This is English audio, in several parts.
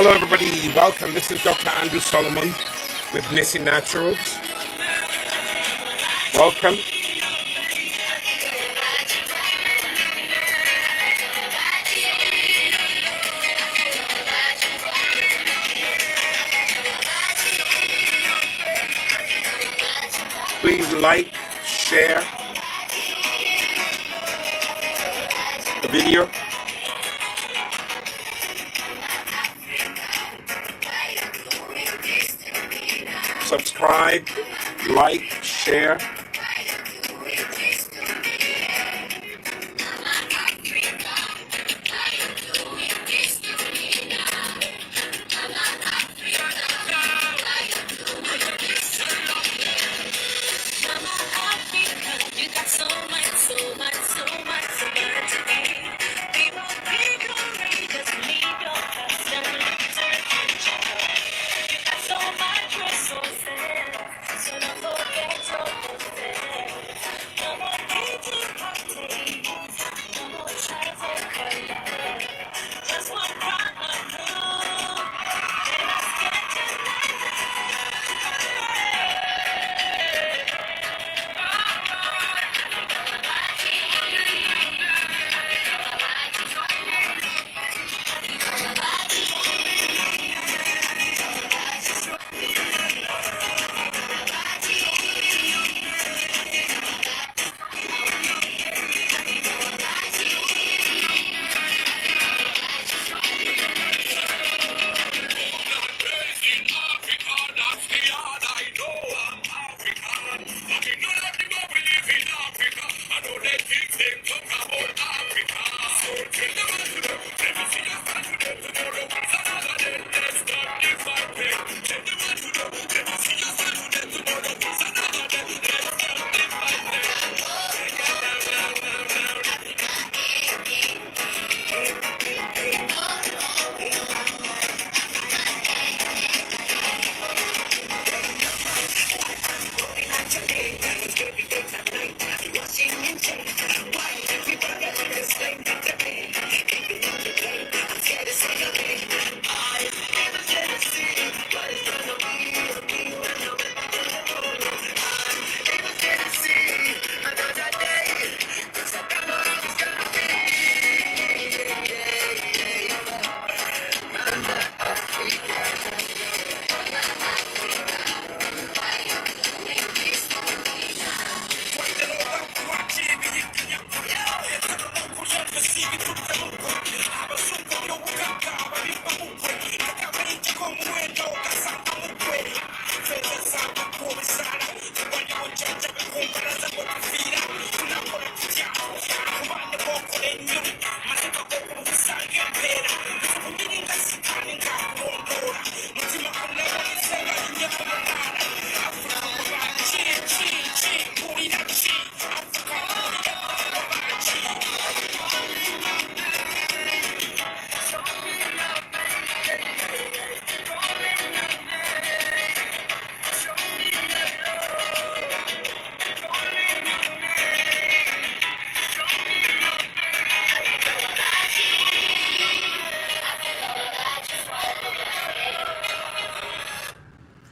Hello, everybody. Welcome. This is Dr. Andrew Solomon with Missing Naturals. Welcome. Please like, share the video. Subscribe, like, share.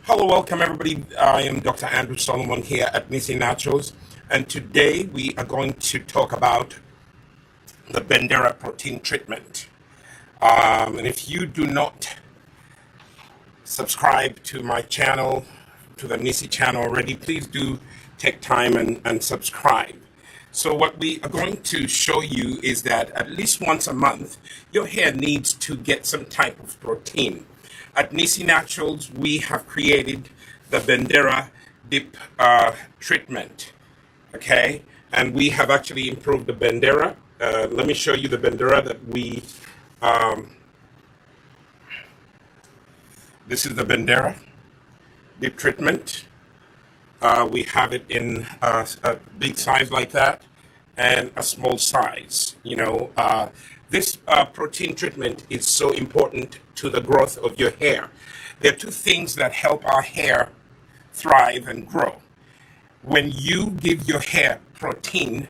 Hello, welcome everybody. I am Dr. Andrew Solomon here at Missing Naturals, and today we are going to talk about the Bendera protein treatment. And if you do not subscribe to my channel, to the Nisi channel already, please do take time and subscribe. So what we are going to show you is that at least once a month, your hair needs to get some type of protein. At Nisi Naturals, we have created the Bendera dip treatment, okay? And we have actually improved the Bendera. Let me show you the Bendera that we, this is the Bendera dip treatment. We have it in a big size like that and a small size. This protein treatment is so important to the growth of your hair. There are two things that help our hair thrive and grow. When you give your hair protein,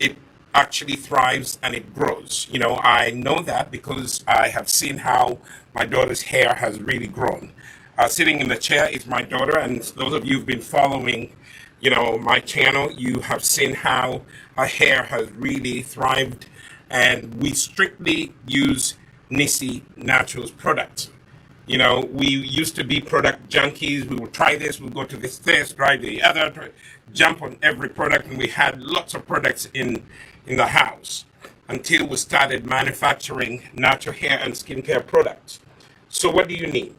it actually thrives and it grows. I know that because I have seen how my daughter's hair has really grown. Sitting in the chair is my daughter, and those of you who've been following, my channel, you have seen how her hair has really thrived, and we strictly use Nisi Naturals products. We used to be product junkies. We would try this, we'll go to this, try the other, jump on every product, and we had lots of products in the house until we started manufacturing natural hair and skincare products. So what do you need?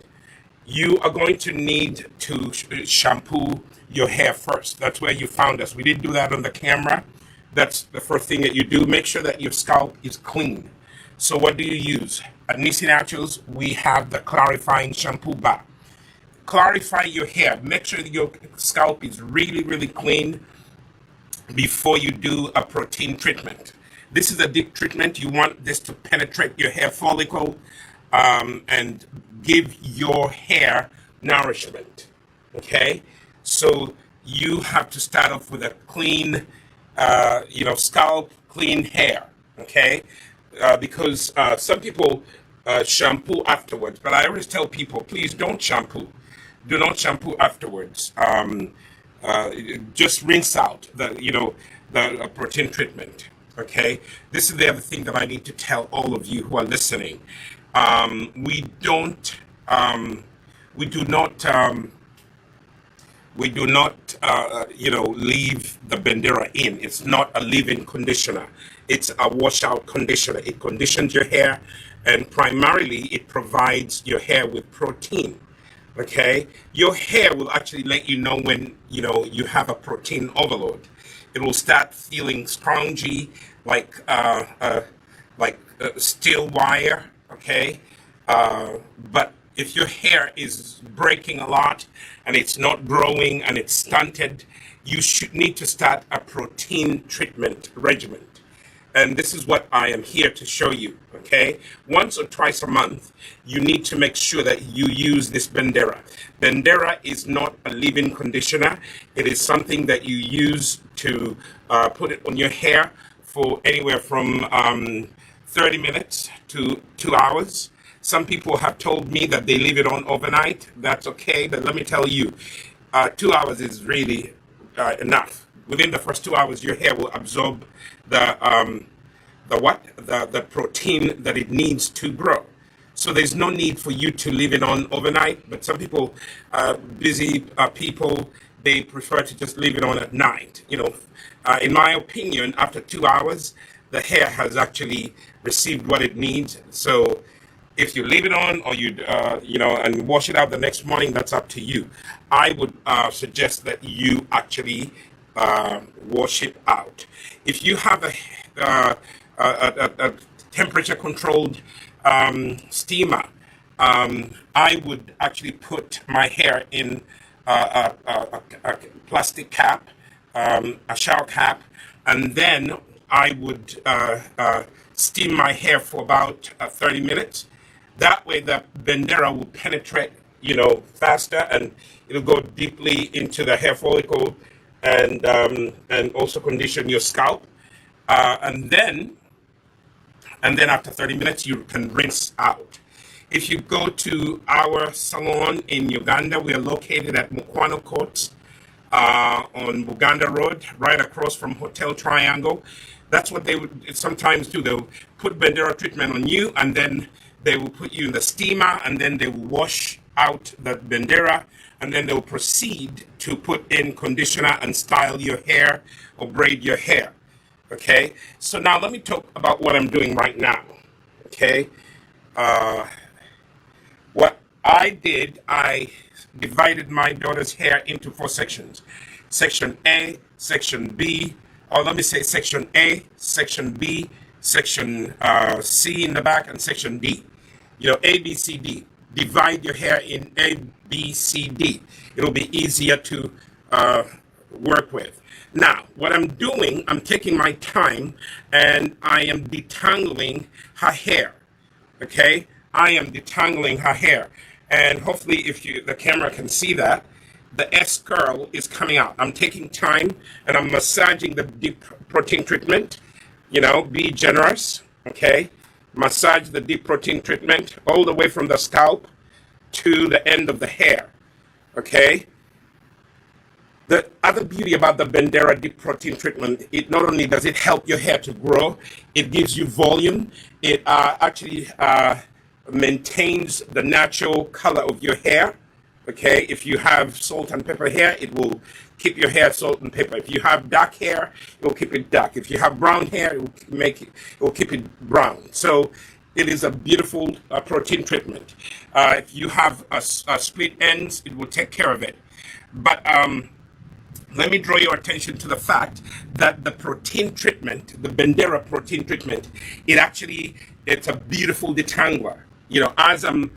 You are going to need to shampoo your hair first. That's where you found us. We didn't do that on the camera. That's the first thing that you do. Make sure that your scalp is clean. So what do you use? At Nisi Naturals, we have the clarifying shampoo bar. Clarify your hair. Make sure that your scalp is really, really clean before you do a protein treatment. This is a deep treatment. You want this to penetrate your hair follicle and give your hair nourishment. Okay? So you have to start off with a clean, scalp, clean hair. Okay? Because some people shampoo afterwards, but I always tell people, please don't shampoo. Do not shampoo afterwards. Just rinse out the protein treatment. Okay, this is the other thing that I need to tell all of you who are listening. We do not leave the Bendera in. It's not a leave-in conditioner. It's a washout conditioner. It conditions your hair, and primarily it provides your hair with protein. Okay, your hair will actually let you know when you have a protein overload. It will start feeling spongy, like steel wire. Okay, but if your hair is breaking a lot and it's not growing and it's stunted, you should need to start a protein treatment regimen. And this is what I am here to show you, okay? Once or twice a month, you need to make sure that you use this Bendera. Bendera is not a leave-in conditioner. It is something that you use to put it on your hair for anywhere from 30 minutes to 2 hours. Some people have told me that they leave it on overnight. That's okay, but let me tell you, 2 hours is really enough. Within the first 2 hours, your hair will absorb the protein that it needs to grow. So there's no need for you to leave it on overnight. But some people, busy people, they prefer to just leave it on at night. In my opinion, after 2 hours, the hair has actually received what it needs. So if you leave it on or and wash it out the next morning, that's up to you. I would suggest that you actually wash it out. If you have a temperature controlled steamer, I would actually put my hair in a plastic cap, a shower cap, and then I would steam my hair for about 30 minutes. That way the Bendera will penetrate, faster, and it'll go deeply into the hair follicle and also condition your scalp. And then after 30 minutes, you can rinse out. If you go to our salon in Uganda, we are located at Mukwano Court on Buganda Road, right across from Hotel Triangle. That's what they would sometimes do. They'll put Bendera treatment on you, and then they will put you in the steamer, and then they will wash out the Bendera, and then they'll proceed to put in conditioner and style your hair or braid your hair. Okay, so now let me talk about what I'm doing right now. Okay, what I did, I divided my daughter's hair into 4 sections. Section A, Section B, or let me say Section A, Section B, Section C in the back, and Section D. A, B, C, D. Divide your hair in A, B, C, D. It'll be easier to work with. Now, what I'm doing, I'm taking my time and I am detangling her hair. Okay? I am detangling her hair. And hopefully if the camera can see that, the S curl is coming out. I'm taking time and I'm massaging the deep protein treatment Be generous, okay? Massage the deep protein treatment all the way from the scalp to the end of the hair, okay? The other beauty about the Bendera deep protein treatment, it not only does it help your hair to grow, it gives you volume. It actually maintains the natural color of your hair. Okay, if you have salt and pepper hair, it will keep your hair salt and pepper. If you have dark hair, it will keep it dark. If you have brown hair, it will keep it brown. So it is a beautiful protein treatment. If you have a split ends, it will take care of it. But let me draw your attention to the fact that the protein treatment, the Bendera protein treatment, it's a beautiful detangler. As I'm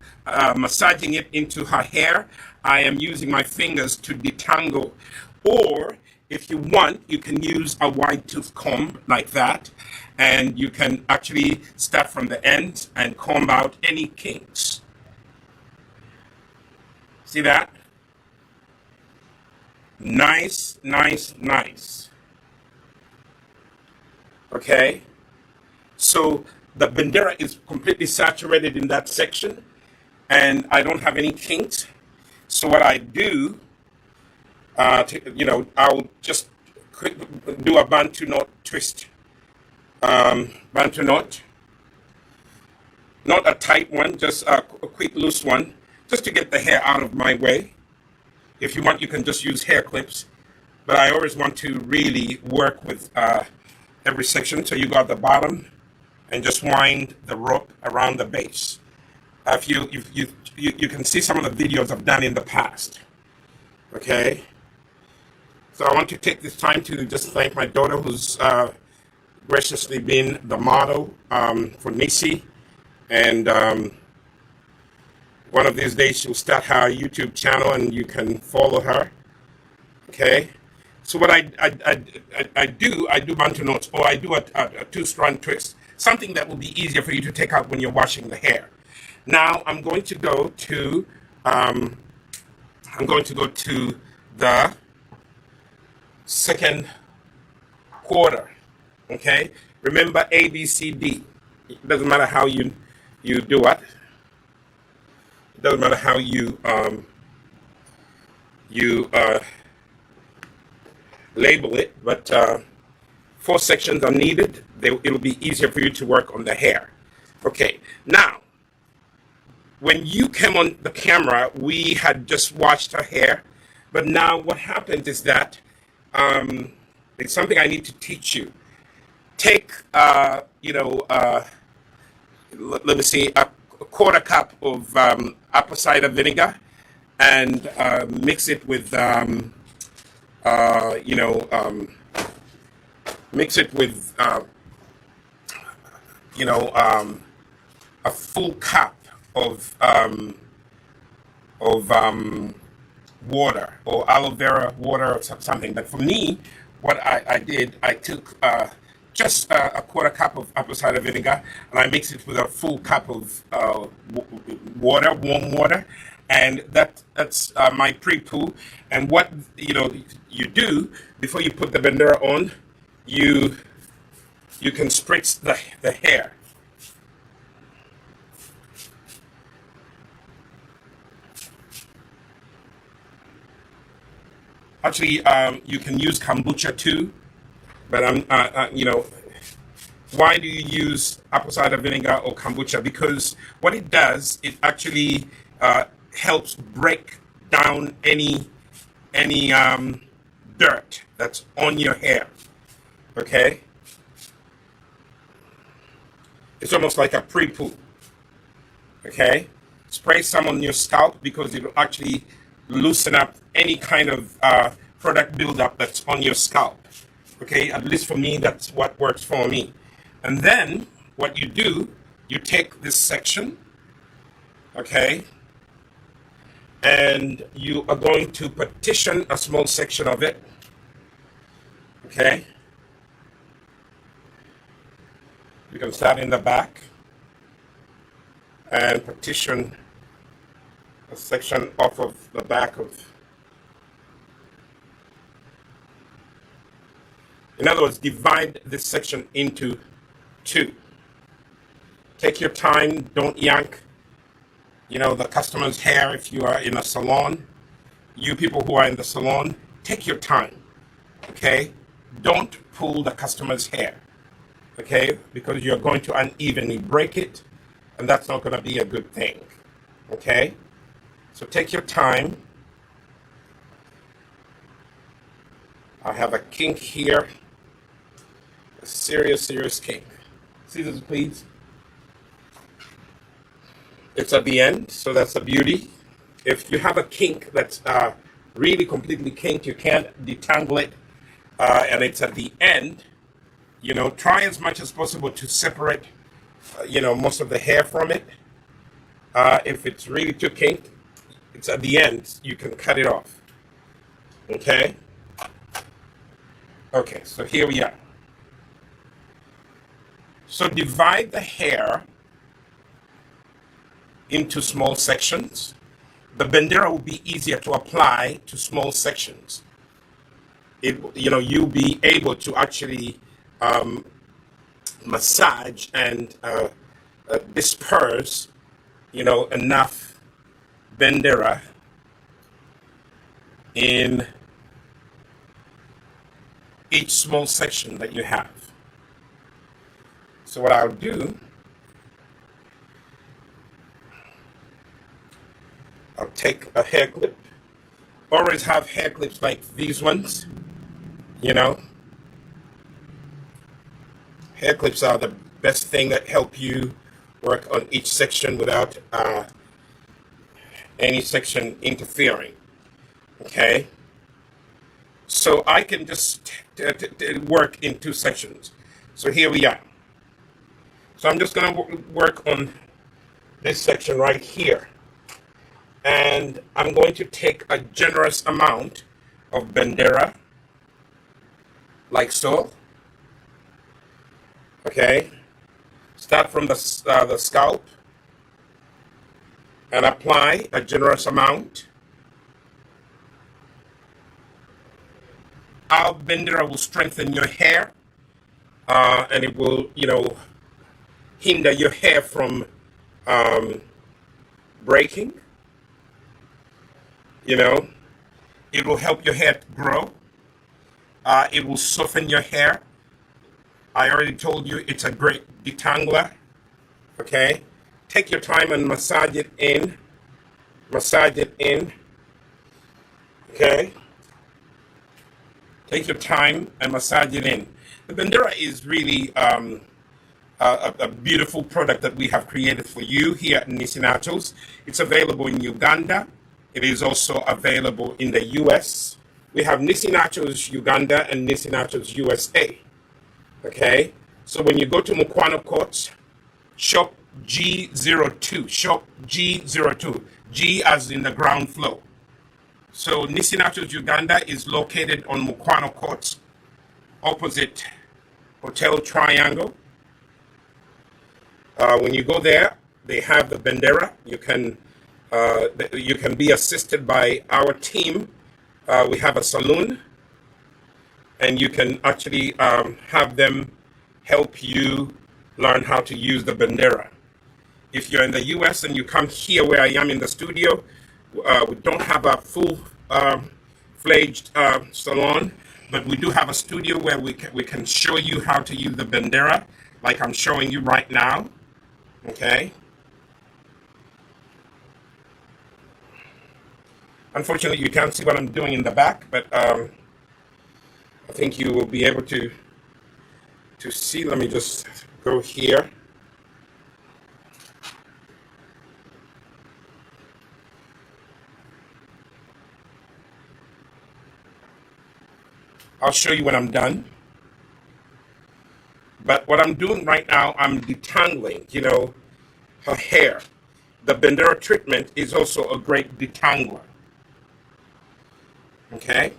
massaging it into her hair, I am using my fingers to detangle. Or if you want, you can use a wide tooth comb like that, and you can actually start from the end and comb out any kinks. See that? Nice, nice, nice. Okay, so the Bendera is completely saturated in that section, and I don't have any kinks. So what I do, I'll just do a Bantu knot twist. Bantu knot, not a tight one, just a quick loose one, just to get the hair out of my way. If you want, you can just use hair clips, but I always want to really work with every section. So you got the bottom, and just wind the rope around the base. If you can see some of the videos I've done in the past. Okay. So I want to take this time to just thank my daughter, who's graciously been the model for Nisi, and one of these days she'll start her YouTube channel, and you can follow her. Okay. So what I do Bantu knots, or I do a two-strand twist, something that will be easier for you to take out when you're washing the hair. Now I'm going to go to the second quarter. Okay. Remember A, B, C, D. It doesn't matter how you do it. It doesn't matter how you label it, but 4 sections are needed. It'll be easier for you to work on the hair. Okay, now, when you came on the camera, we had just washed her hair, but now what happened is that it's something I need to teach you. Take, let me see, a quarter cup of apple cider vinegar, and mix it with a full cup of water, or aloe vera water, or something. But for me, what I did, I took just a quarter cup of apple cider vinegar, and I mixed it with a full cup of water, warm water, and that's my pre-poo. And what you do before you put the Bendera on, you can spritz the hair. Actually, you can use kombucha too, but why do you use apple cider vinegar or kombucha? Because what it does, it actually helps break down any dirt that's on your hair. Okay, it's almost like a pre-poo. Okay, spray some on your scalp because it will actually loosen up any kind of product buildup that's on your scalp. Okay, at least for me, that's what works for me. And then what you do, you take this section, okay, and you are going to partition a small section of it, okay. You can start in the back and partition a section off of the back of, In other words, divide this section into two. Take your time. Don't yank, the customer's hair if you are in a salon. You people who are in the salon, take your time, okay? Don't pull the customer's hair, okay? Because you're going to unevenly break it, and that's not going to be a good thing, okay? So take your time. I have a kink here, a serious kink. Scissors, please. It's at the end, so that's the beauty. If you have a kink that's really completely kinked, you can't detangle it, and it's at the end, try as much as possible to separate, most of the hair from it. If it's really too kinked, it's at the end, you can cut it off. Okay? Okay, so here we are. So divide the hair into small sections. The Bendera will be easier to apply to small sections. You'll be able to actually massage and disperse, enough Bendera in each small section that you have. So what I'll do, I'll take a hair clip. Always have hair clips like these ones, Hair clips are the best thing that help you work on each section without any section interfering, okay? So I can just work in two sections. So here we are. So I'm just going to work on this section right here. And I'm going to take a generous amount of Bendera, like so. Okay. Start from the scalp and apply a generous amount. Our Bendera will strengthen your hair, and it will, hinder your hair from breaking. It will help your hair to grow. It will soften your hair. I already told you it's a great detangler. Okay? Take your time and massage it in. Massage it in. Okay? Take your time and massage it in. The Bendera is really a beautiful product that we have created for you here at Nisi Nachos. It's available in Uganda. It is also available in the US. We have Nisi Nachos Uganda and Nisi Nachos USA. Okay? So when you go to Mukwano Courts, shop G02. Shop G02. G as in the ground floor. So Nisi Nachos Uganda is located on Mukwano Courts, opposite Hotel Triangle. When you go there, they have the Bendera. You can be assisted by our team. We have a saloon, and you can actually have them help you learn how to use the Bendera. If you're in the US and you come here where I am in the studio, we don't have a full-fledged salon, but we do have a studio where we can show you how to use the Bendera, like I'm showing you right now. Okay? Unfortunately, you can't see what I'm doing in the back, but I think you will be able to see. Let me just go here. I'll show you when I'm done. But what I'm doing right now, I'm detangling, her hair. The Bendera treatment is also a great detangler. Okay?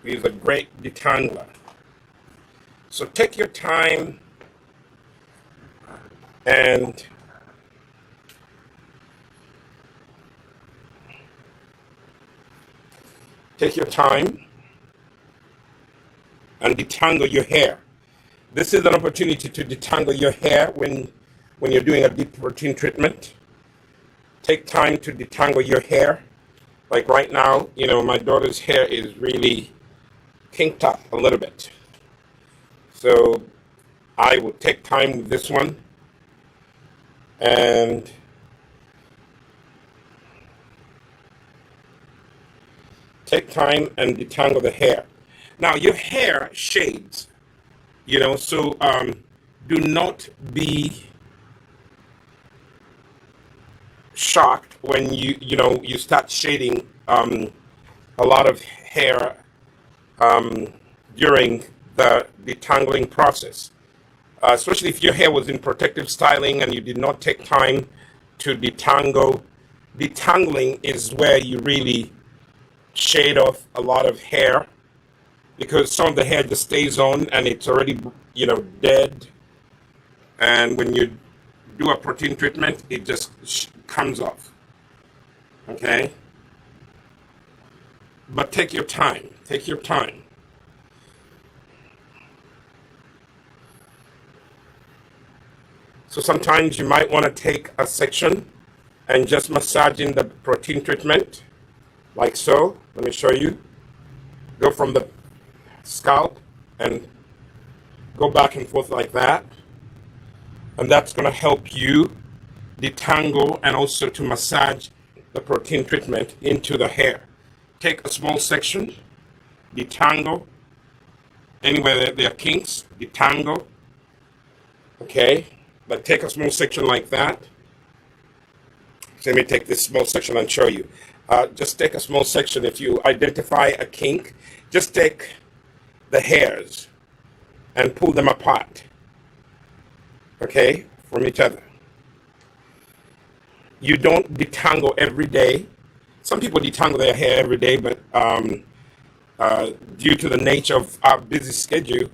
It is a great detangler. So take your time and take your time and detangle your hair. This is an opportunity to detangle your hair when you're doing a deep routine treatment. Take time to detangle your hair. Like right now, my daughter's hair is really kinked up a little bit. So I will take time with this one and take time and detangle the hair. Now your hair shades, so do not be shocked when you start shading a lot of hair during the detangling process, especially if your hair was in protective styling and you did not take time to detangle. Detangling is where you really shade off a lot of hair, because some of the hair just stays on and it's already dead, and when you do a protein treatment it just comes off. Okay, but take your time. So sometimes you might want to take a section and just massage in the protein treatment like so. Let me show you. Go from the scalp and go back and forth like that, and that's going to help you detangle and also to massage the protein treatment into the hair. Take a small section, detangle anywhere there are kinks, detangle. Okay, but take a small section like that. So let me take this small section and show you. Just take a small section. If you identify a kink, just take the hairs and pull them apart, okay, from each other. You don't detangle every day. Some people detangle their hair every day, but due to the nature of our busy schedule,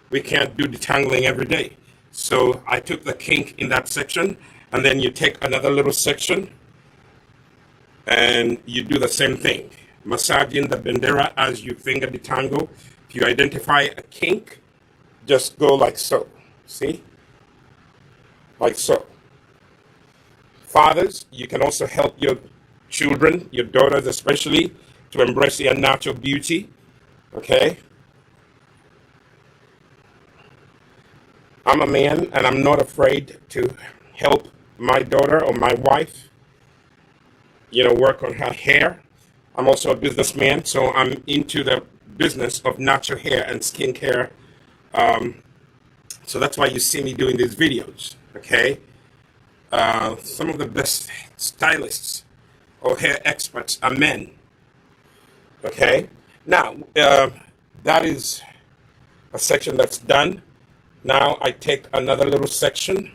we can't do detangling every day. So I took the kink in that section, and then you take another little section and you do the same thing. Massaging the Bendera as you finger detangle. If you identify a kink, just go like so. See? Like so. Fathers, you can also help your children, your daughters especially, to embrace their natural beauty. Okay? I'm a man and I'm not afraid to help my daughter or my wife, work on her hair. I'm also a businessman, so I'm into the business of natural hair and skincare. So that's why you see me doing these videos, okay? Some of the best stylists or hair experts are men, okay? Now, that is a section that's done. Now I take another little section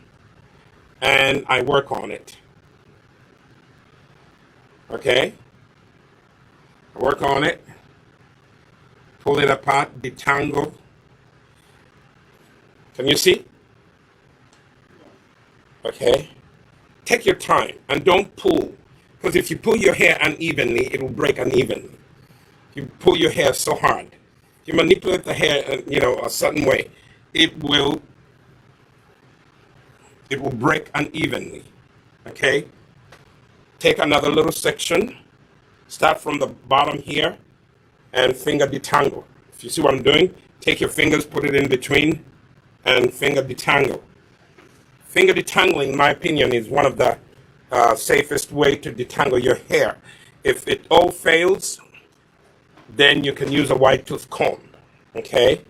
and I work on it, okay? I work on it, pull it apart, detangle. Can you see? Okay. Take your time and don't pull, because if you pull your hair unevenly, it will break unevenly. If you pull your hair so hard, if you manipulate the hair, a certain way, it will break unevenly. Okay. Take another little section. Start from the bottom here and finger detangle. If you see what I'm doing, take your fingers, put it in between, and finger detangle. Finger detangling, in my opinion, is one of the safest way to detangle your hair. If it all fails, then you can use a wide tooth comb, okay?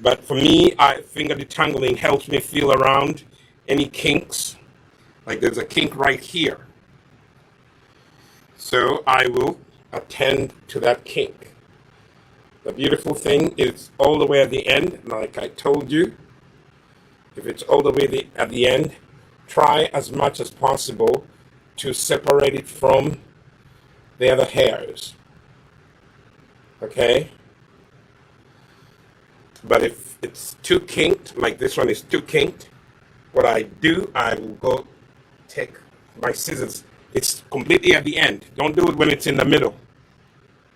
But for me, finger detangling helps me feel around any kinks. Like there's a kink right here. So I will attend to that kink. The beautiful thing is all the way at the end, like I told you, if it's all the way at the end, try as much as possible to separate it from the other hairs. Okay? But if it's too kinked, like this one is too kinked, what I do, I will go take my scissors. It's completely at the end. Don't do it when it's in the middle.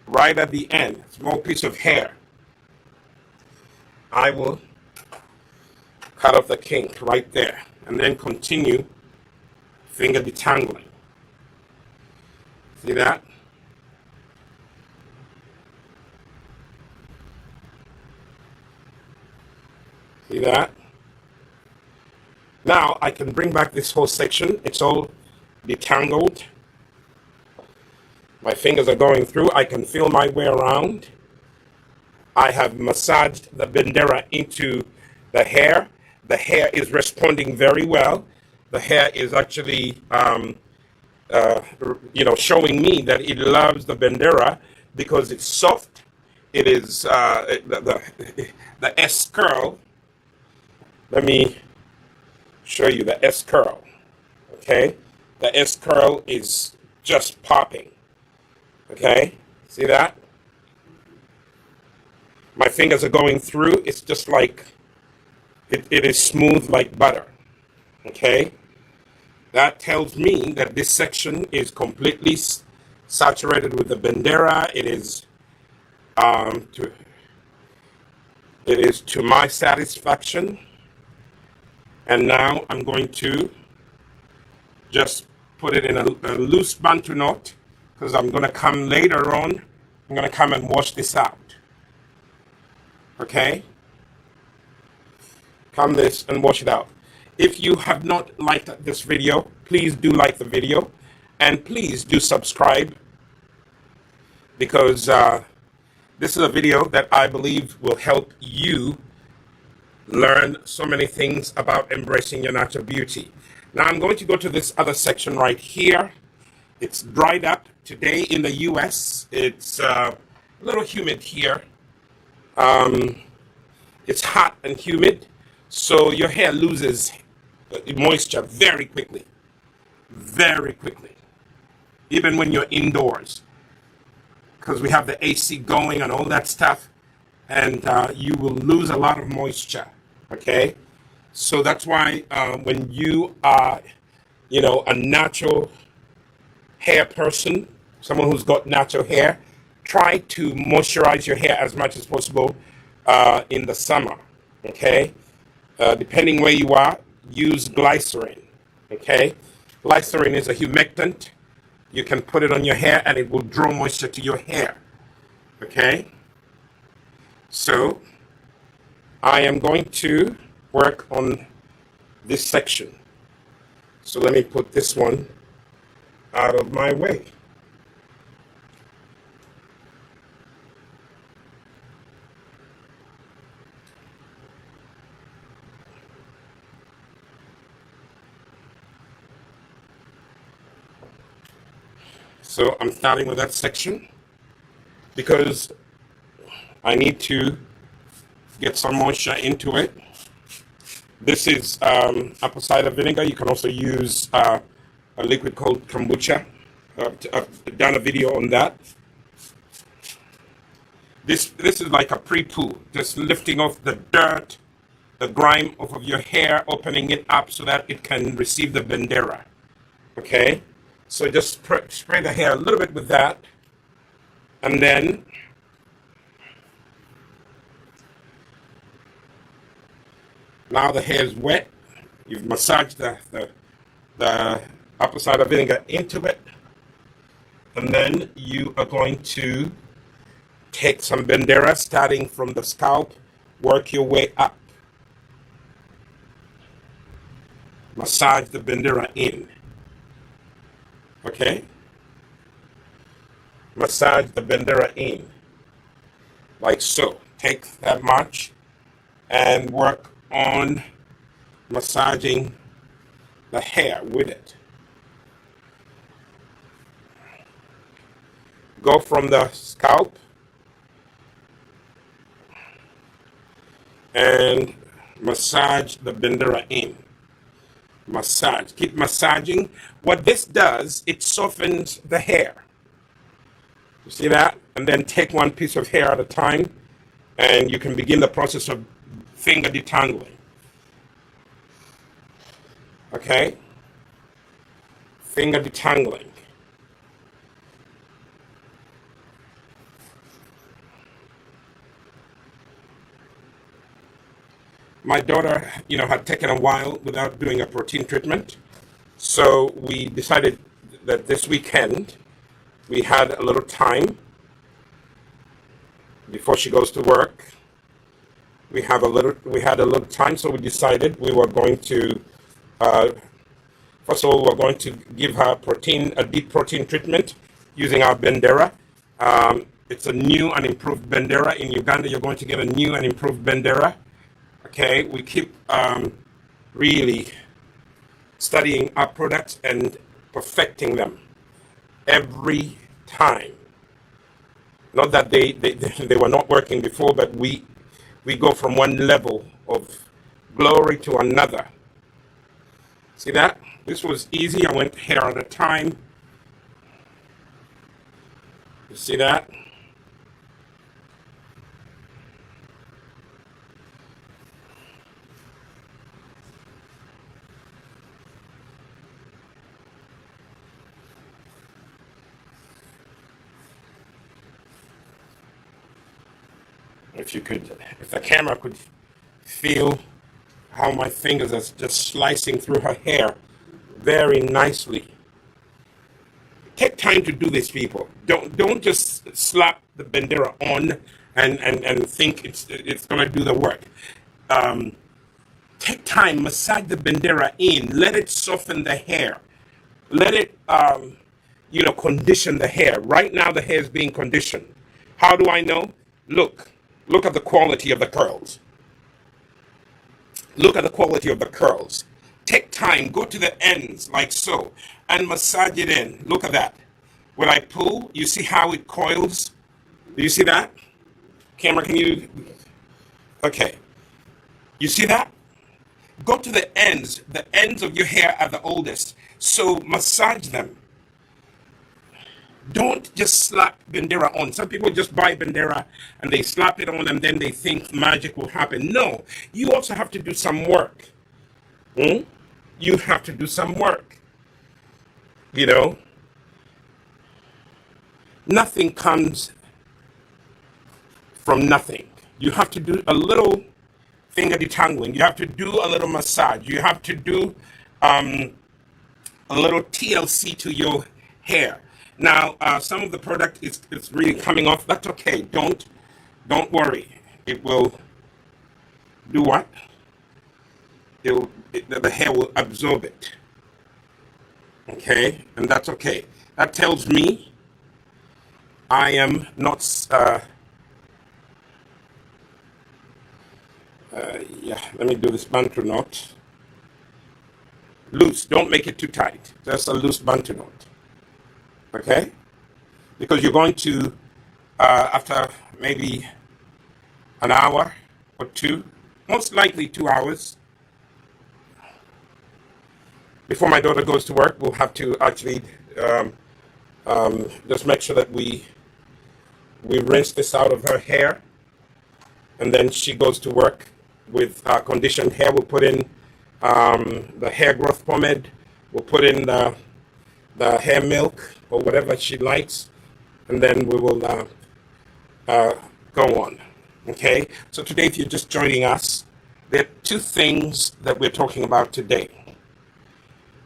Right at the end, small piece of hair. I will cut off the kink right there and then continue finger detangling. See that? See that? Now I can bring back this whole section. It's all detangled. My fingers are going through. I can feel my way around. I have massaged the Bendera into the hair. The hair is responding very well. The hair is actually, showing me that it loves the Bendera because it's soft. It is the S curl. Let me show you the S curl. Okay, the S curl is just popping. Okay, see that? My fingers are going through. It's just like it is smooth like butter. Okay, that tells me that this section is completely saturated with the Bendera. It is to my satisfaction. And now I'm going to just put it in a loose bantu knot because I'm going to come later on. I'm going to come and wash this out. Okay? Come this and wash it out. If you have not liked this video, please do like the video and please do subscribe because this is a video that I believe will help you learn so many things about embracing your natural beauty. Now I'm going to go to this other section right here. It's dried up today in the US. It's a little humid here. It's hot and humid, so your hair loses moisture very quickly, even when you're indoors, because we have the AC going and all that stuff, and you will lose a lot of moisture. Okay, so that's why when you are, a natural hair person, someone who's got natural hair, try to moisturize your hair as much as possible in the summer. Okay, depending where you are, use glycerin. Okay, glycerin is a humectant. You can put it on your hair and it will draw moisture to your hair. Okay, so I am going to work on this section. So let me put this one out of my way. So I'm starting with that section because I need to get some moisture into it. This is apple cider vinegar. You can also use a liquid called kombucha. I've done a video on that. This is like a pre-poo, just lifting off the dirt, the grime off of your hair, opening it up so that it can receive the Bendera. Okay, so just spray the hair a little bit with that, and then now the hair is wet. You've massaged the apple cider vinegar into it, and then you are going to take some Bendera starting from the scalp, work your way up. Massage the Bendera in. Okay? Massage the Bendera in. Like so. Take that much and work on massaging the hair with it. Go from the scalp and massage the Bendera in. Massage. Keep massaging. What this does, it softens the hair. You see that? And then take one piece of hair at a time, and you can begin the process of finger detangling. Okay? Finger detangling. My daughter, had taken a while without doing a protein treatment. So we decided that this weekend we had a little time before she goes to work. We had a little time, so we decided we were going to, first of all, we're going to give her a deep protein treatment using our Bendera. It's a new and improved Bendera. In Uganda, you're going to get a new and improved Bendera. Okay, we keep really studying our products and perfecting them every time. Not that they were not working before, but we go from one level of glory to another. See that? This was easy. I went hair at a time. You see that? If the camera could feel how my fingers are just slicing through her hair very nicely. Take time to do this, people. Don't just slap the Bendera on and think it's gonna do the work. Take time, massage the Bendera in, let it soften the hair, let it condition the hair. Right now the hair is being conditioned. How do I know? Look at the quality of the curls. Look at the quality of the curls. Take time, go to the ends like so, and massage it in. Look at that. When I pull, you see how it coils? Do you see that? Camera, can you? Okay. You see that? Go to the ends. The ends of your hair are the oldest. So massage them. Don't just slap Bendera on. Some people just buy Bendera and they slap it on and then they think magic will happen. No, you also have to do some work. You have to do some work. Nothing comes from nothing. You have to do a little finger detangling. You have to do a little massage. You have to do a little TLC to your hair. Now, some of the product is really coming off. That's okay. Don't worry. It will do what? The hair will absorb it. Okay, and that's okay. That tells me I am not. Let me do this bantu knot. Loose. Don't make it too tight. Just a loose bantu knot. Okay, because you're going to after maybe an hour or two, most likely 2 hours before my daughter goes to work, we'll have to actually just make sure that we rinse this out of her hair, and then she goes to work with conditioned hair. We'll put in the hair growth pomade. We'll put in the hair milk or whatever she likes, and then we will go on. Okay, so today, if you're just joining us, there are two things that we're talking about today: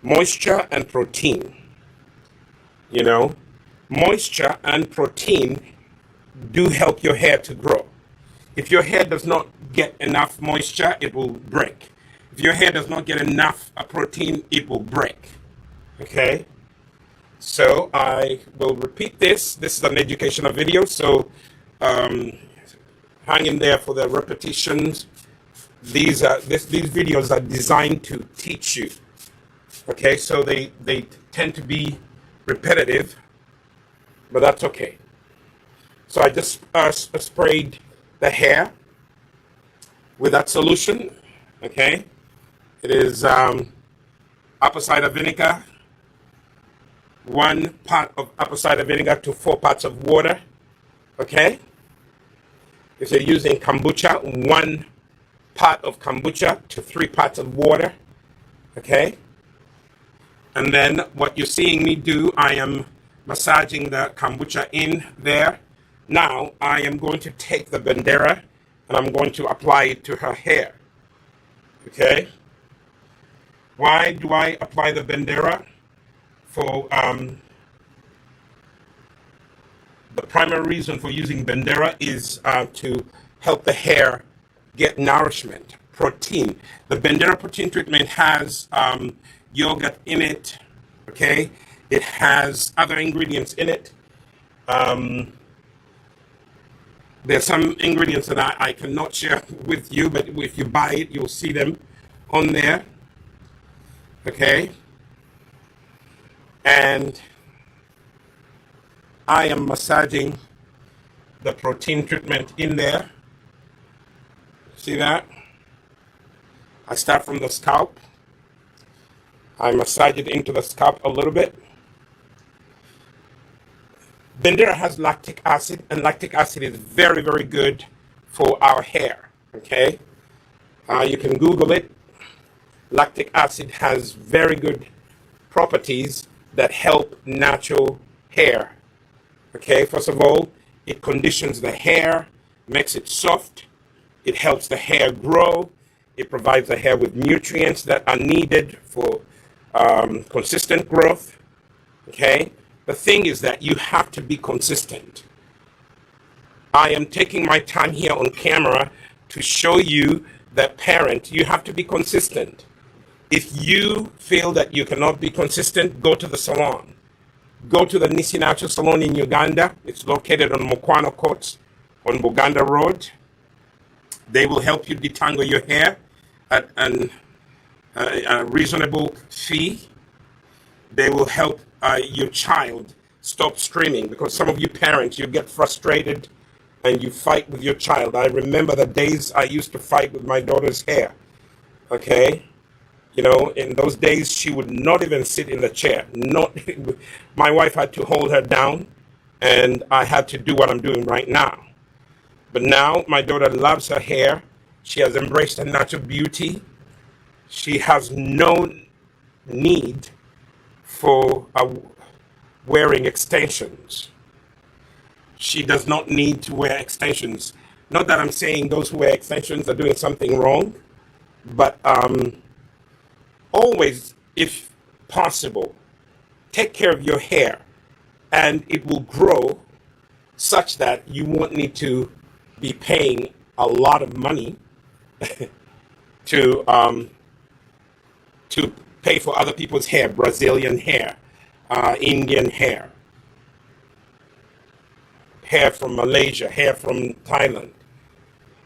moisture and protein. Moisture and protein do help your hair to grow. If your hair does not get enough moisture, it will break. If your hair does not get enough protein, it will break. Okay? So I will repeat this. This is an educational video, so hang in there for the repetitions. These videos are designed to teach you. Okay, so they tend to be repetitive, but that's okay. So I just sprayed the hair with that solution. Okay, it is apple cider vinegar. 1 part of apple cider vinegar to 4 parts of water. Okay. If you're using kombucha, 1 part of kombucha to 3 parts of water. Okay. And then what you're seeing me do, I am massaging the kombucha in there. Now I am going to take the Bendera and I'm going to apply it to her hair. Okay. Why do I apply the Bendera? For the primary reason for using Bendera is to help the hair get nourishment, protein. The Bendera protein treatment has yogurt in it. Okay, it has other ingredients in it. There's some ingredients that I cannot share with you, but if you buy it, you'll see them on there. Okay, and I am massaging the protein treatment in there. See that? I start from the scalp. I massage it into the scalp a little bit. Bendera has lactic acid, and lactic acid is very, very good for our hair. Okay? You can Google it. Lactic acid has very good properties that help natural hair. Okay, first of all, it conditions the hair, makes it soft, it helps the hair grow, it provides the hair with nutrients that are needed for consistent growth. Okay, the thing is that you have to be consistent. I am taking my time here on camera to show you that, parent, you have to be consistent. If you feel that you cannot be consistent, go to the salon. Go to the Nisi Natural Salon in Uganda. It's located on Mukwano Court on Buganda Road. They will help you detangle your hair at a reasonable fee. They will help your child stop screaming, because some of you parents, you get frustrated and you fight with your child. I remember the days I used to fight with my daughter's hair. Okay? You know, in those days, she would not even sit in the chair. Not, my wife had to hold her down, and I had to do what I'm doing right now. But now, my daughter loves her hair. She has embraced her natural beauty. She has no need for wearing extensions. She does not need to wear extensions. Not that I'm saying those who wear extensions are doing something wrong, but always, if possible, take care of your hair, and it will grow such that you won't need to be paying a lot of money to pay for other people's hair, Brazilian hair, Indian hair, hair from Malaysia, hair from Thailand.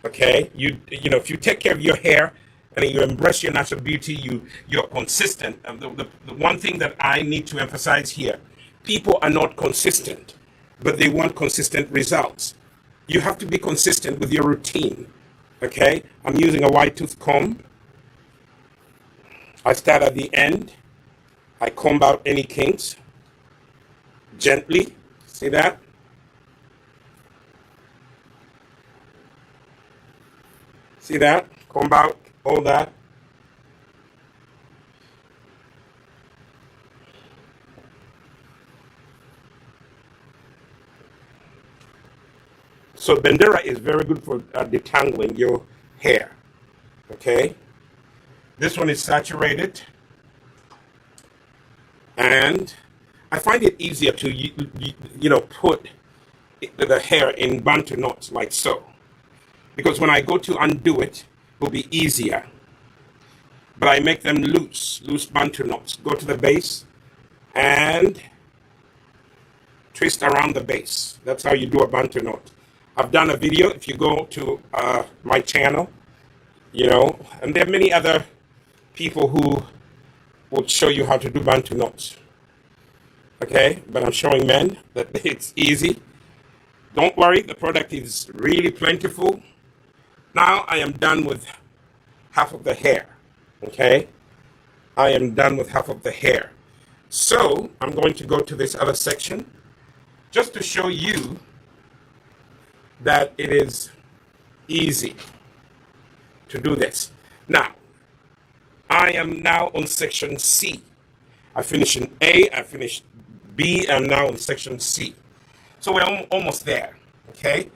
Okay, you know, if you take care of your hair and you embrace your natural beauty, you're consistent. And the one thing that I need to emphasize here, people are not consistent, but they want consistent results. You have to be consistent with your routine. Okay, I'm using a wide tooth comb. I start at the end. I comb out any kinks gently. See that? See that? Comb out all that. So Bendera is very good for detangling your hair. Okay? This one is saturated. And I find it easier to, put the hair in bantu knots like so. Because when I go to undo it, it will be easier. But I make them loose bantu knots. Go to the base and twist around the base. That's how you do a bantu knot. I've done a video, if you go to my channel, and there are many other people who will show you how to do bantu knots. Okay, but I'm showing men that it's easy. Don't worry, the product is really plentiful. Now I am done with half of the hair. Okay, I am done with half of the hair. So I'm going to go to this other section just to show you that it is easy to do this. Now, I am now on section C. I finished in A, I finished B, I'm now on section C. So we're almost there, okay?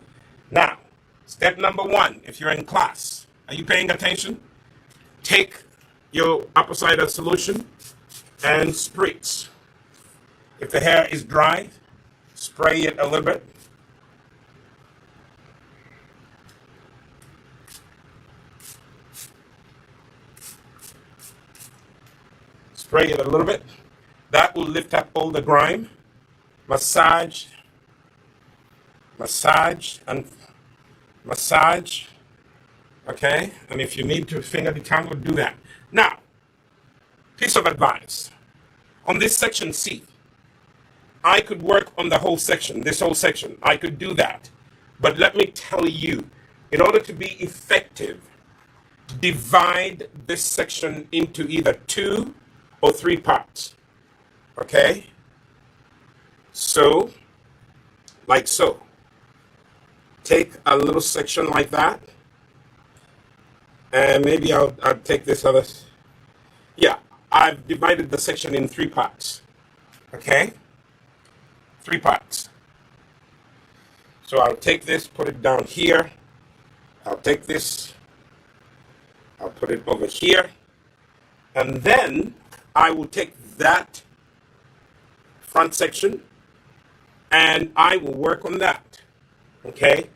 Now, step number 1, if you're in class, are you paying attention? take your apple cider solution and spritz. If the hair is dry, spray it a little bit. Spray it a little bit. That will lift up all the grime. Massage, massage, and massage. Okay? And if you need to finger detangle, do that. Now, piece of advice. On this section C, I could work on the whole section, this whole section. I could do that. But let me tell you, in order to be effective, divide this section into either 2 or 3 parts. Okay? So, like so. Take a little section like that. And maybe I'll take this other. Yeah, I've divided the section in 3 parts. Okay? 3 parts. So I'll take this, put it down here. I'll take this, I'll put it over here. And then I will take that front section and I will work on that. Okay?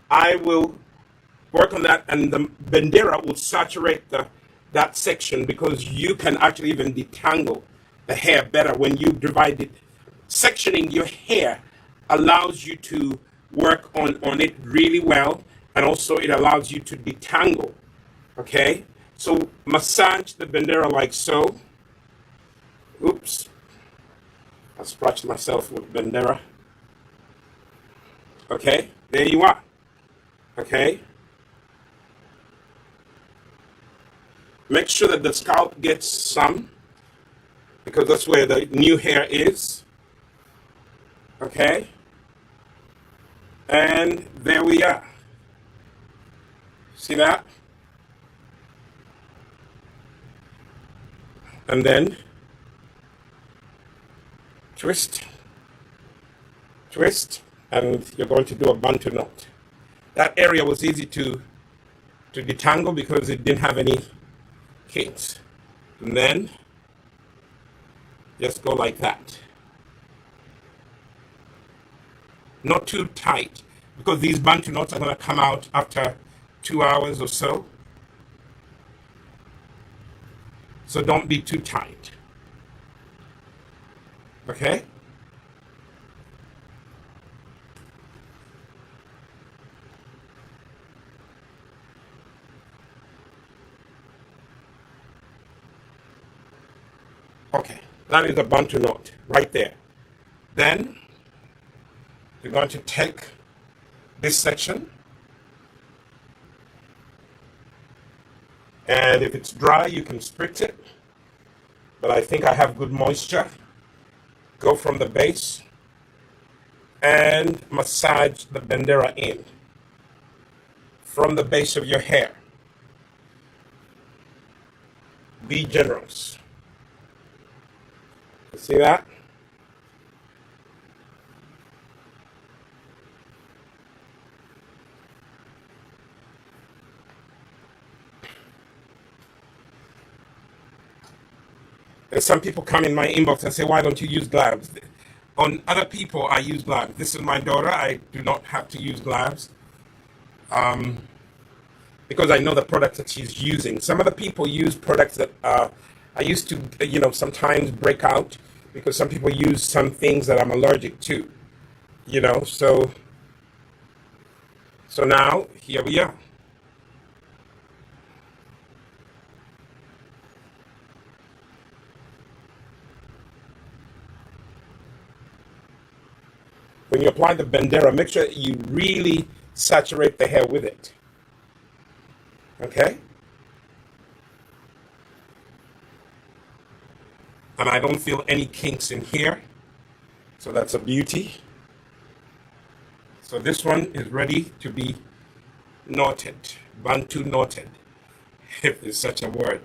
I will work on that, and the Bendera will saturate that section, because you can actually even detangle the hair better when you divide it. Sectioning your hair allows you to work on it really well, and also it allows you to detangle. Okay? So massage the Bendera like so. Oops. I scratched myself with Bendera. Okay? There you are. Okay? Make sure that the scalp gets some, because that's where the new hair is. Okay? And there we are. See that? And then twist, twist, and you're going to do a Bantu knot. That area was easy to detangle because it didn't have any kinks. And then just go like that. Not too tight, because these Bantu knots are going to come out after 2 hours or so. So don't be too tight. Okay? Okay, that is a Bantu knot right there. Then you're going to take this section, and if it's dry, you can spritz it. But I think I have good moisture. Go from the base and massage the Bendera in from the base of your hair. Be generous. See that? And some people come in my inbox and say, why don't you use gloves? On other people, I use gloves. This is my daughter. I do not have to use gloves because I know the products that she's using. Some other people use products that I used to, sometimes break out, because some people use some things that I'm allergic to, so now here we are. When you apply the Bendera, make sure you really saturate the hair with it. Okay? And I don't feel any kinks in here. So that's a beauty. So this one is ready to be knotted. Bantu knotted, if there's such a word.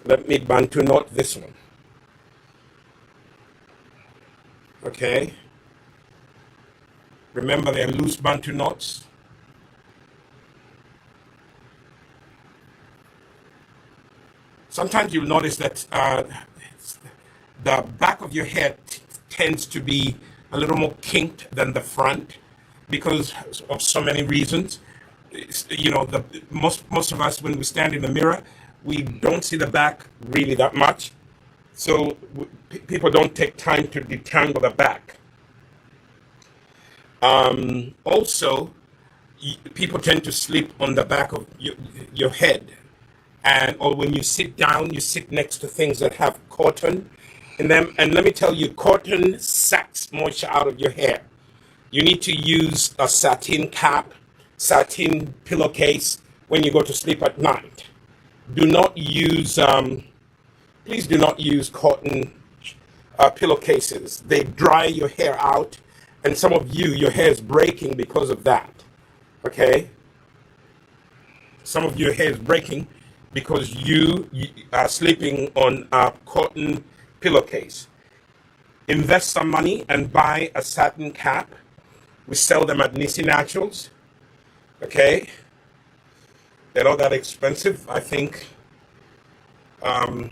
Let me Bantu knot this one. Okay? Remember, they're loose Bantu knots. Sometimes you'll notice that the back of your head tends to be a little more kinked than the front because of so many reasons. You know, most of us, when we stand in the mirror, we don't see the back really that much. So people don't take time to detangle the back. Also, people tend to sleep on the back of your head. And or when you sit down, you sit next to things that have cotton in them. And let me tell you, cotton sucks moisture out of your hair. You need to use a satin cap, satin pillowcase when you go to sleep at night. Do not use, please do not use cotton pillowcases. They dry your hair out, and some of you, your hair is breaking because of that. Okay? Some of your hair is breaking because you are sleeping on a cotton pillowcase. Invest some money and buy a satin cap. We sell them at Nisi Naturals. Okay? They're not that expensive. I think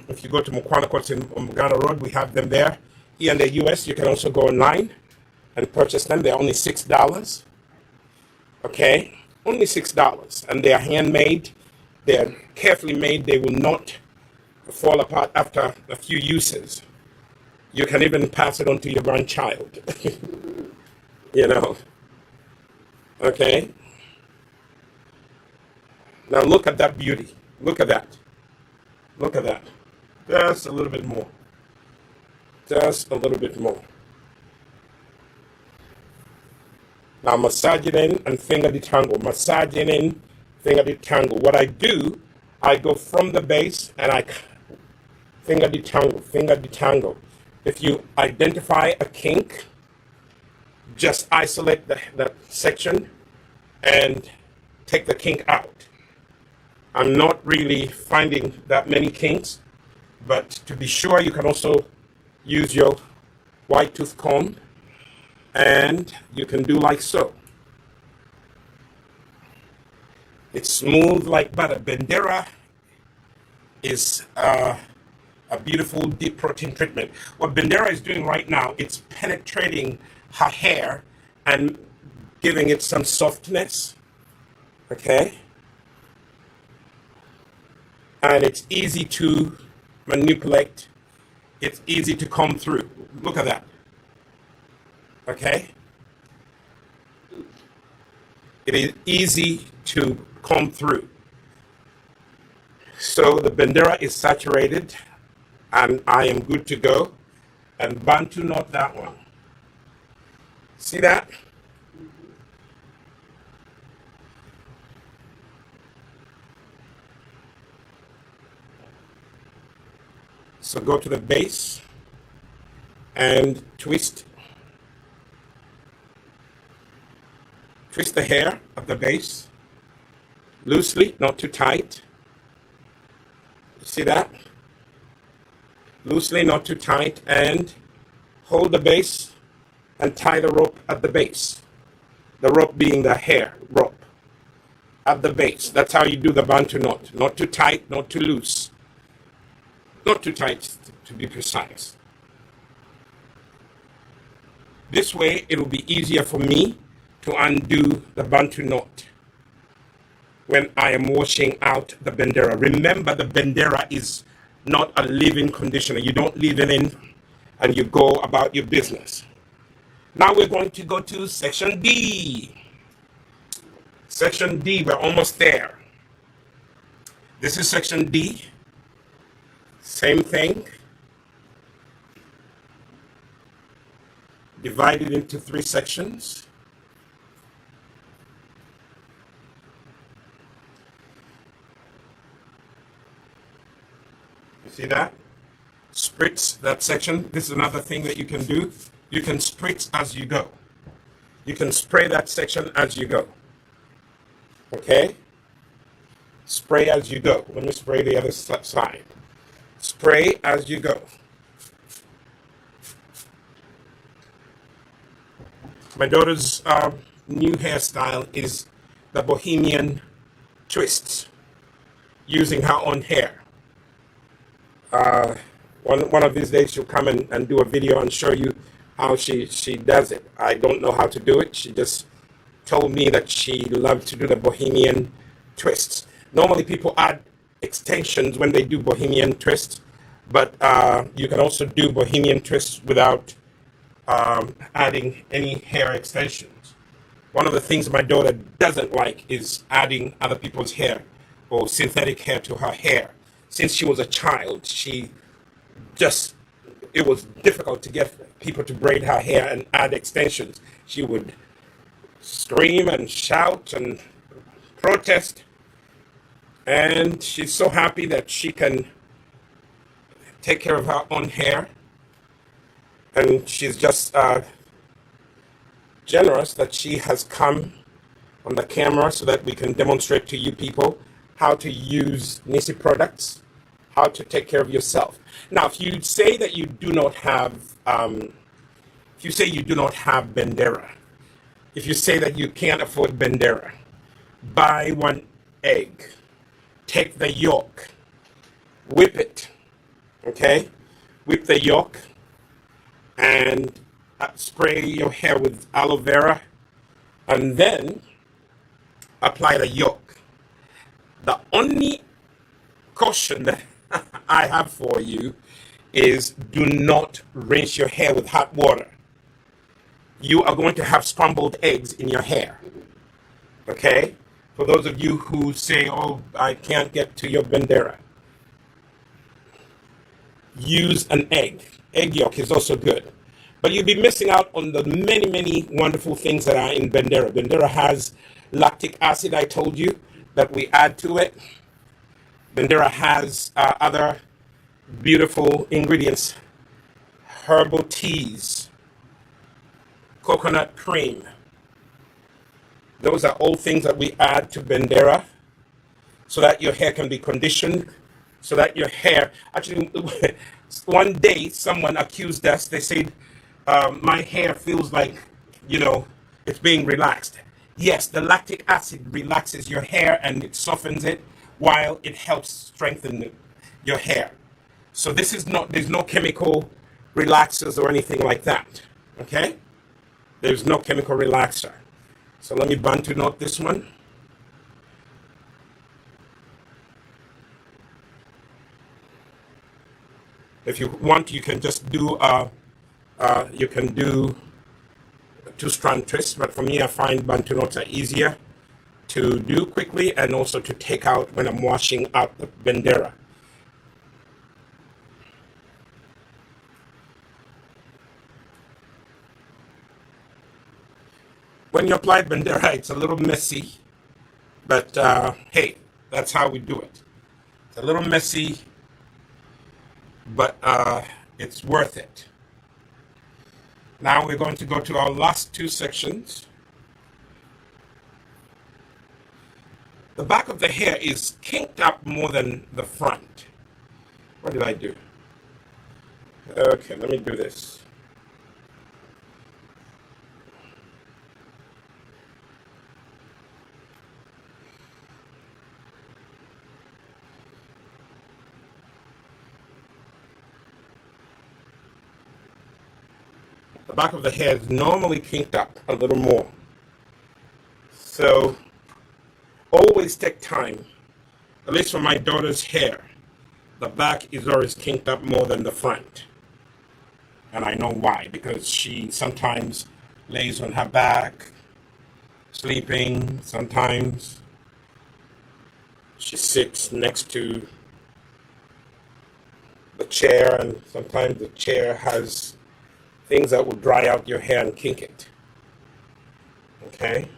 if you go to Mukwanakot in Mugana Road, we have them there. Here in the US, you can also go online and purchase them. They're only $6. Okay? Only $6. And they are handmade. They're carefully made. They will not fall apart after a few uses. You can even pass it on to your grandchild. You know? Okay? Now look at that beauty. Look at that. Look at that. Just a little bit more. Just a little bit more. Now massage it in and finger detangle. Massage it in, finger detangle. What I do, I go from the base and I finger detangle, finger detangle. If you identify a kink, just isolate that section and take the kink out. I'm not really finding that many kinks, but to be sure, you can also use your white tooth comb and you can do like so. It's smooth like butter. Bendera is a beautiful deep protein treatment. What Bendera is doing right now, it's penetrating her hair and giving it some softness. Okay? And it's easy to manipulate. It's easy to comb through. Look at that. Okay? It is easy to comb through. So the Bendera is saturated and I am good to go. And Bantu, not that one. See that? So go to the base and twist. Twist the hair at the base. Loosely, not too tight. See that? Loosely, not too tight. And hold the base and tie the rope at the base. The rope being the hair rope at the base. That's how you do the Bantu knot. Not too tight, not too loose. Not too tight, to be precise. This way, it will be easier for me to undo the Bantu knot when I am washing out the Bendera. Remember, the Bendera is not a leave-in conditioner. You don't leave it in and you go about your business. Now we're going to go to section D. Section D, we're almost there. This is section D. Same thing. Divided into 3 sections. You see that? Spritz that section. This is another thing that you can do. You can spritz as you go. You can spray that section as you go. Okay? Spray as you go. Let me spray the other side. Spray as you go. My daughter's new hairstyle is the Bohemian twists, using her own hair. Uh, one of these days she'll come and do a video and show you how she does it. I don't know how to do it. She just told me that she loves to do the Bohemian twists. Normally people add extensions when they do Bohemian twists, but you can also do Bohemian twists without adding any hair extensions. One of the things my daughter doesn't like is adding other people's hair or synthetic hair to her hair. Since she was a child, just, it was difficult to get people to braid her hair and add extensions. She would scream and shout and protest. And she's so happy that she can take care of her own hair. And she's just generous that she has come on the camera so that we can demonstrate to you people how to use Nisi products, how to take care of yourself. Now, if you say that you do not have, if you say you do not have Bendera, if you say that you can't afford Bendera, buy one egg, take the yolk, whip it, okay? Whip the yolk and spray your hair with aloe vera and then apply the yolk. The only caution that I have for you is do not rinse your hair with hot water. You are going to have scrambled eggs in your hair. Okay? For those of you who say, oh, I can't get to your Bendera, use an egg. Egg yolk is also good. But you'll be missing out on the many, many wonderful things that are in Bendera. Bendera has lactic acid, I told you, that we add to it. Bendera has other beautiful ingredients, herbal teas, coconut cream. Those are all things that we add to Bendera so that your hair can be conditioned, so that your hair, actually, one day someone accused us, they said, my hair feels like, it's being relaxed. Yes, the lactic acid relaxes your hair and it softens it while it helps strengthen your hair. So this is not, there's no chemical relaxers or anything like that, okay? There's no chemical relaxer. So let me Bantu note this one. If you want, you can just do you can do a two-strand twist, but for me, I find Bantu knots are easier to do quickly and also to take out when I'm washing out the Bendera. When you apply Bendera, it's a little messy, but hey, that's how we do it. It's a little messy, but it's worth it. Now we're going to go to our last two sections. The back of the hair is kinked up more than the front. What did I do? Okay, let me do this. The back of the hair is normally kinked up a little more. So always take time. At least for my daughter's hair, the back is always kinked up more than the front. And I know why, because she sometimes lays on her back, sleeping. Sometimes she sits next to the chair, and sometimes the chair has things that will dry out your hair and kink it. Okay?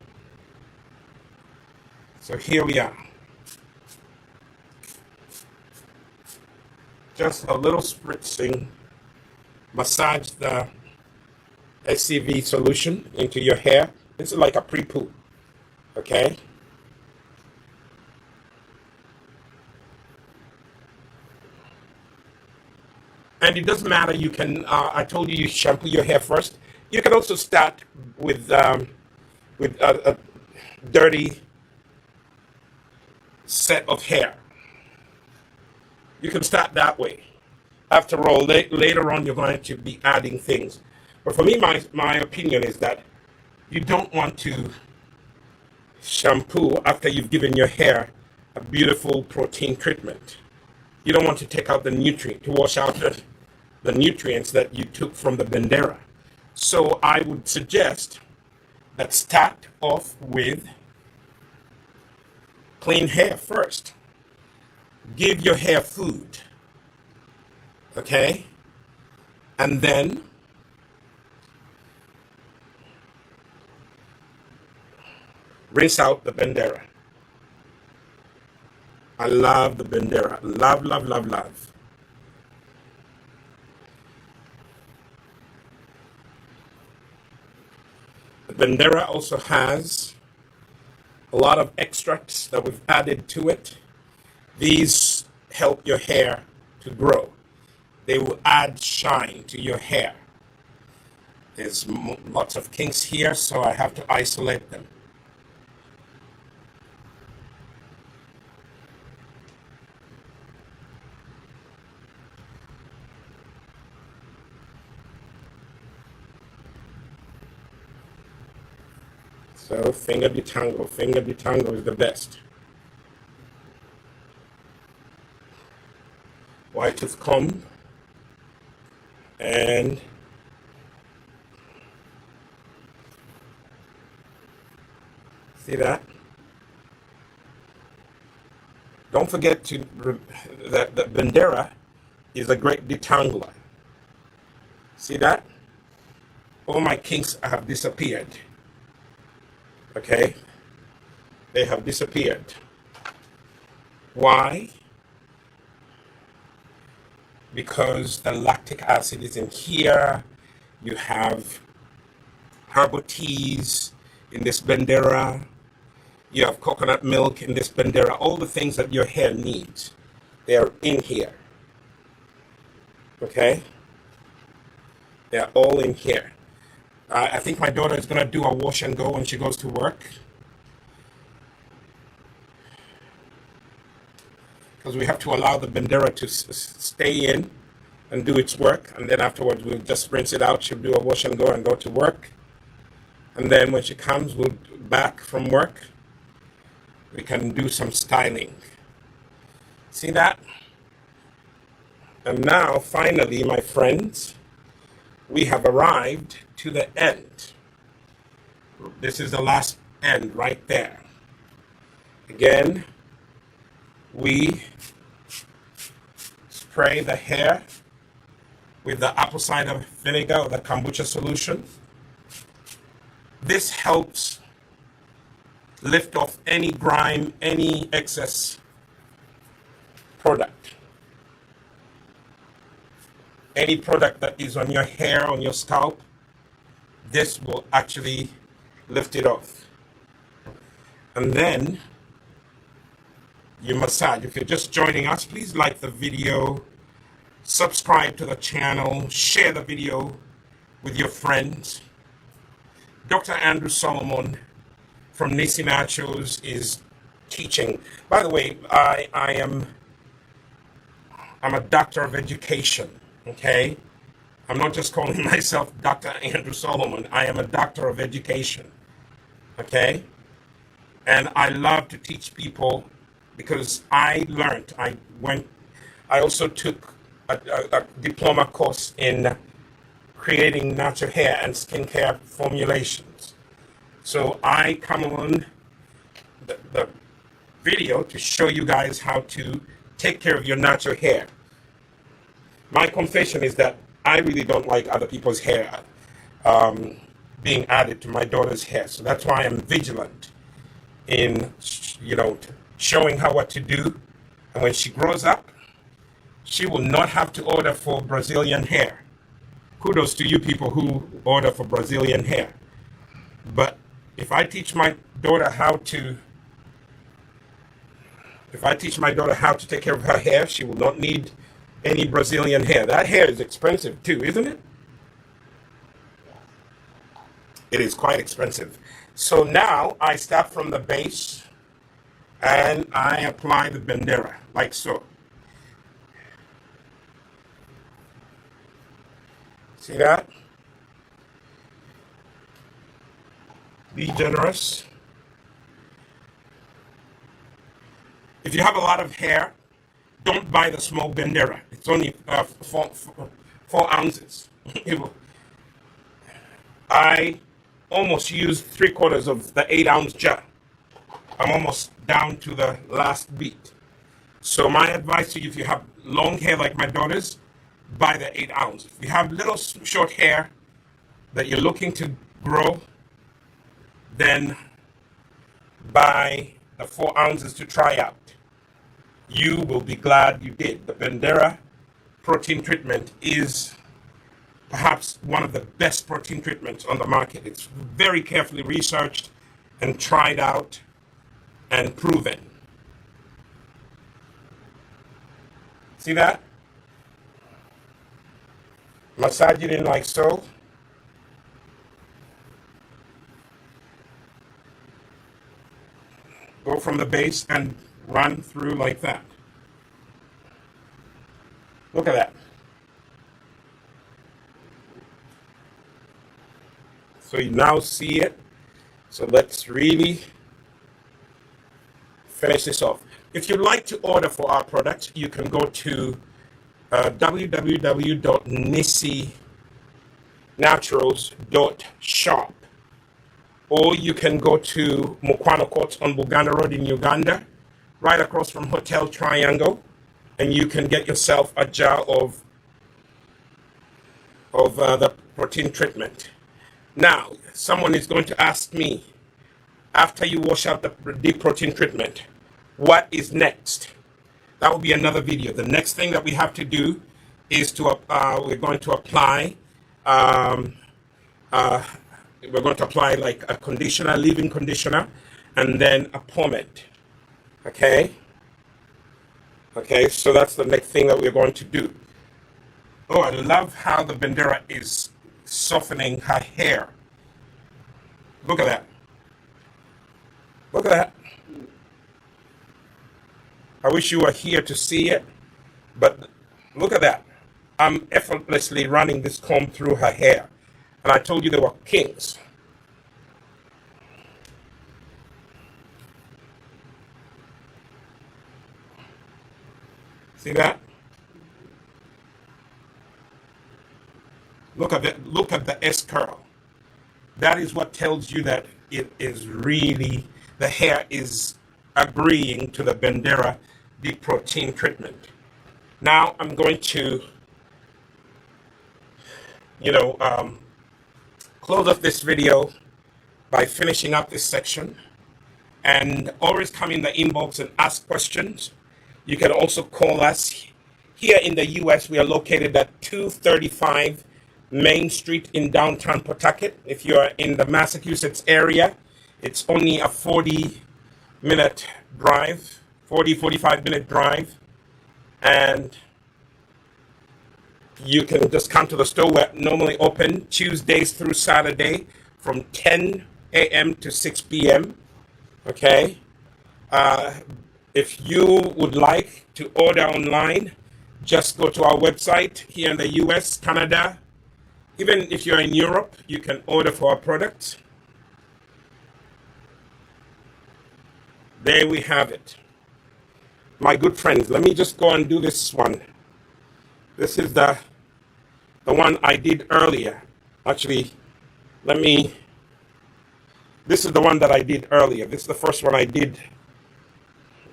So here we are. Just a little spritzing. Massage the SCV solution into your hair. This is like a pre-poo. Okay? And it doesn't matter. You can, I told you shampoo your hair first. You can also start with a dirty set of hair. You can start that way. After all, later on, you're going to be adding things. But for me, my opinion is that you don't want to shampoo after you've given your hair a beautiful protein treatment. You don't want to take out the nutrient, to wash out the nutrients that you took from the Bendera. So I would suggest that start off with clean hair first. Give your hair food, okay? And then rinse out the Bendera. I love the Bendera. Love, love, love, love. The Bendera also has a lot of extracts that we've added to it. These help your hair to grow. They will add shine to your hair. There's lots of kinks here, so I have to isolate them. So finger detangle is the best. White tooth comb and see that? Don't forget that the Bendera is a great detangler. See that? All my kinks have disappeared. Okay? They have disappeared. Why? Because the lactic acid is in here. You have herbal teas in this Bendera. You have coconut milk in this Bendera. All the things that your hair needs, they are in here. Okay? They are all in here. I think my daughter is going to do a wash and go when she goes to work. Because we have to allow the Bendera to stay in and do its work. And then afterwards, we'll just rinse it out. She'll do a wash and go to work. And then when she comes back from work, we can do some styling. See that? And now, finally, my friends, we have arrived to the end. This is the last end right there. Again, we spray the hair with the apple cider vinegar or the kombucha solution. This helps lift off any grime, any excess product. Any product that is on your hair, on your scalp, this will actually lift it off. And then you massage. If you're just joining us, please like the video, subscribe to the channel, share the video with your friends. Dr. Andrew Solomon from Nisi Nachos is teaching. By the way, I'm a doctor of education, okay? I'm not just calling myself Dr. Andrew Solomon. I am a doctor of education, okay? And I love to teach people because I learned. I also took a diploma course in creating natural hair and skincare formulations. So I come on the video to show you guys how to take care of your natural hair. My confession is that I really don't like other people's hair being added to my daughter's hair. So that's why I'm vigilant in, showing her what to do. And when she grows up, she will not have to order for Brazilian hair. Kudos to you people who order for Brazilian hair. But if I teach my daughter how to take care of her hair, she will not need any Brazilian hair. That hair is expensive too, isn't it? It is quite expensive. So now I start from the base and I apply the Bendera like so. See that? Be generous. If you have a lot of hair, don't buy the small Bendera. It's only 4 ounces. I almost used 3/4 of the 8-ounce jar. I'm almost down to the last beat. So my advice to you, if you have long hair like my daughter's, buy the 8 ounce. If you have little short hair that you're looking to grow, then buy the 4 ounces to try out. You will be glad you did. The Bendera protein treatment is perhaps one of the best protein treatments on the market. It's very carefully researched and tried out and proven. See that? Massage it in like so. Go from the base and run through like that. Look at that. So you now see it. So let's really finish this off. If you'd like to order for our products, you can go to www.nisinaturals.shop, or you can go to Mukwano Court on Buganda Road in Uganda, right across from Hotel Triangle, and you can get yourself a jar of the protein treatment. Now, someone is going to ask me, after you wash out the deep protein treatment, what is next? That will be another video. The next thing that we have to do is we're going to apply like a conditioner, leave-in conditioner, and then a pomade. Okay, so that's the next thing that we're going to do. Oh, I love how the Bendera is softening her hair. Look at that. Look at that. I wish you were here to see it, but look at that. I'm effortlessly running this comb through her hair. And I told you they were kings. See that? Look at the S curl. That is what tells you that it is really, the hair is agreeing to the Bendera deep protein treatment. Now I'm going to, close off this video by finishing up this section. And always come in the inbox and ask questions. You can also call us. Here in the U.S., we are located at 235 Main Street in downtown Pawtucket. If you're in the Massachusetts area, it's only a 45-minute drive. And you can just come to the store. We're normally open Tuesdays through Saturday from 10 a.m. to 6 p.m. Okay? If you would like to order online, just go to our website here in the US, Canada. Even if you're in Europe, you can order for our products. There we have it. My good friends, let me just go and do this one. This is the one I did earlier. Actually, this is the one that I did earlier. This is the first one I did.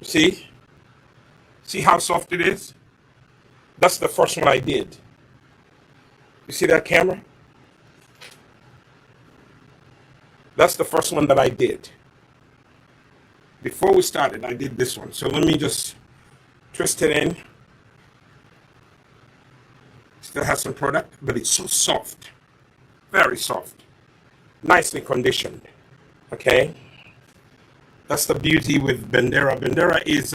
See? See how soft it is? That's the first one I did. You see that camera? That's the first one that I did. Before we started, I did this one. So let me just twist it in. Still has some product, but it's so soft. Very soft. Nicely conditioned. Okay? That's the beauty with Bendera. Bendera is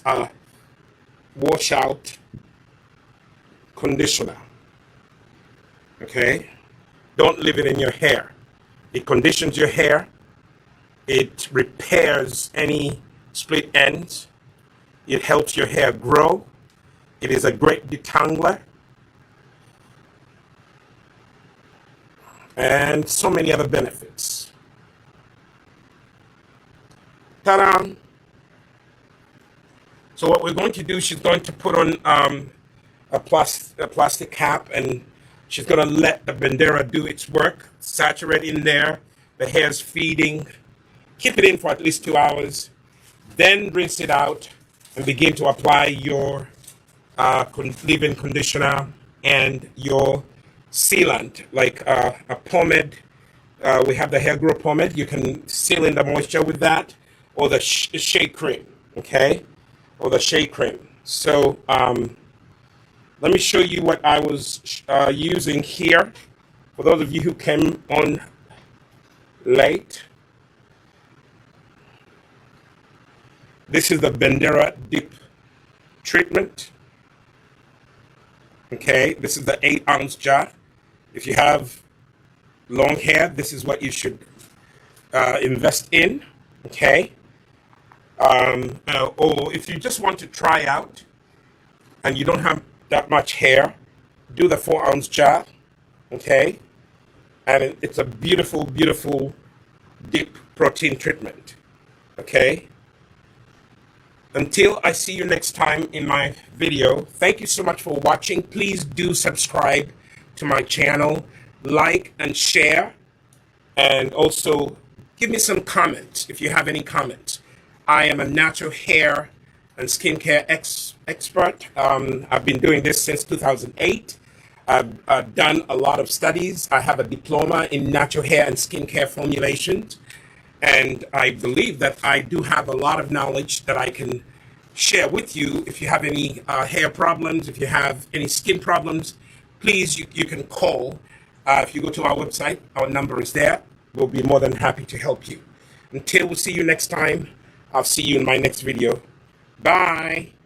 a washout conditioner. Okay? Don't leave it in your hair. It conditions your hair. It repairs any split ends. It helps your hair grow. It is a great detangler. And so many other benefits. Ta-da! So what we're going to do, she's going to put on a plastic cap, and she's going to let the Bendera do its work. Saturate in there. The hair's feeding. Keep it in for at least 2 hours. Then rinse it out and begin to apply your leave-in conditioner and your sealant, like a pomade. We have the hair growth pomade. You can seal in the moisture with that, or the shea cream, okay? Or the shea cream. So let me show you what I was using here. For those of you who came on late, this is the Bendera dip treatment. Okay, this is the 8-ounce jar. If you have long hair, this is what you should invest in. Okay. Or if you just want to try out and you don't have that much hair, do the 4-ounce jar. Okay. And it's a beautiful, beautiful dip protein treatment. Okay. Until I see you next time in my video, thank you so much for watching. Please do subscribe to my channel, like and share, and also give me some comments if you have any comments. I am a natural hair and skincare expert. I've been doing this since 2008. I've done a lot of studies. I have a diploma in natural hair and skincare formulations. And I believe that I do have a lot of knowledge that I can share with you. If you have any hair problems, if you have any skin problems, please, you can call. If you go to our website, our number is there. We'll be more than happy to help you. Until we see you next time, I'll see you in my next video. Bye.